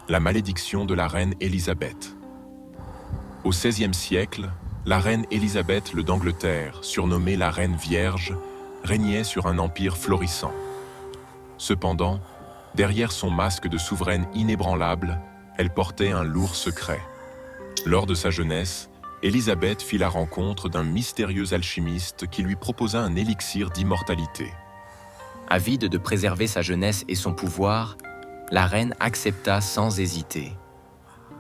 La malédiction de la reine Élisabeth. Au XVIe siècle, la reine Élisabeth le d'Angleterre, surnommée la Reine Vierge, régnait sur un empire florissant. Cependant, derrière son masque de souveraine inébranlable, elle portait un lourd secret. Lors de sa jeunesse, Élisabeth fit la rencontre d'un mystérieux alchimiste qui lui proposa un élixir d'immortalité. Avide de préserver sa jeunesse et son pouvoir, la reine accepta sans hésiter.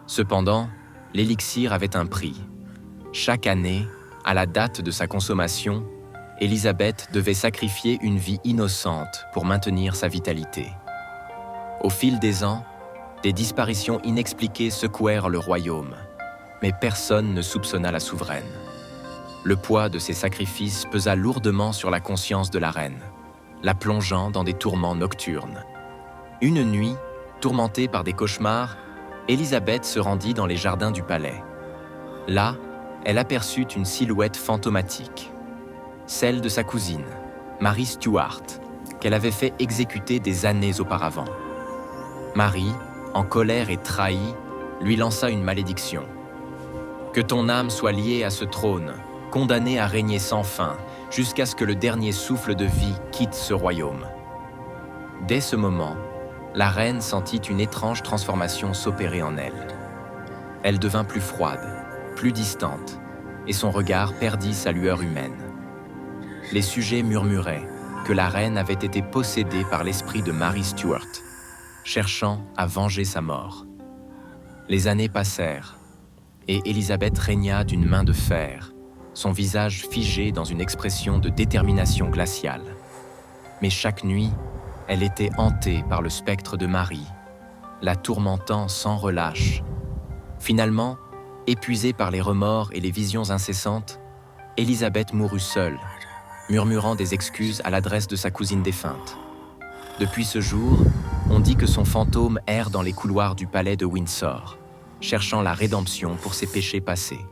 Cependant, l'élixir avait un prix. Chaque année, à la date de sa consommation, Élisabeth devait sacrifier une vie innocente pour maintenir sa vitalité. Au fil des ans, des disparitions inexpliquées secouèrent le royaume, mais personne ne soupçonna la souveraine. Le poids de ces sacrifices pesa lourdement sur la conscience de la reine, la plongeant dans des tourments nocturnes. Une nuit, tourmentée par des cauchemars, Élisabeth se rendit dans les jardins du palais. Là, elle aperçut une silhouette fantomatique, celle de sa cousine, Marie Stuart, qu'elle avait fait exécuter des années auparavant. Marie, en colère et trahie, lui lança une malédiction. « Que ton âme soit liée à ce trône, condamnée à régner sans fin, jusqu'à ce que le dernier souffle de vie quitte ce royaume. » Dès ce moment, la reine sentit une étrange transformation s'opérer en elle. Elle devint plus froide, plus distante, et son regard perdit sa lueur humaine. Les sujets murmuraient que la reine avait été possédée par l'esprit de Marie Stuart, cherchant à venger sa mort. Les années passèrent, et Élisabeth régna d'une main de fer, son visage figé dans une expression de détermination glaciale. Mais chaque nuit, elle était hantée par le spectre de Marie, la tourmentant sans relâche. Finalement, épuisée par les remords et les visions incessantes, Élisabeth mourut seule, murmurant des excuses à l'adresse de sa cousine défunte. Depuis ce jour, on dit que son fantôme erre dans les couloirs du palais de Windsor, cherchant la rédemption pour ses péchés passés.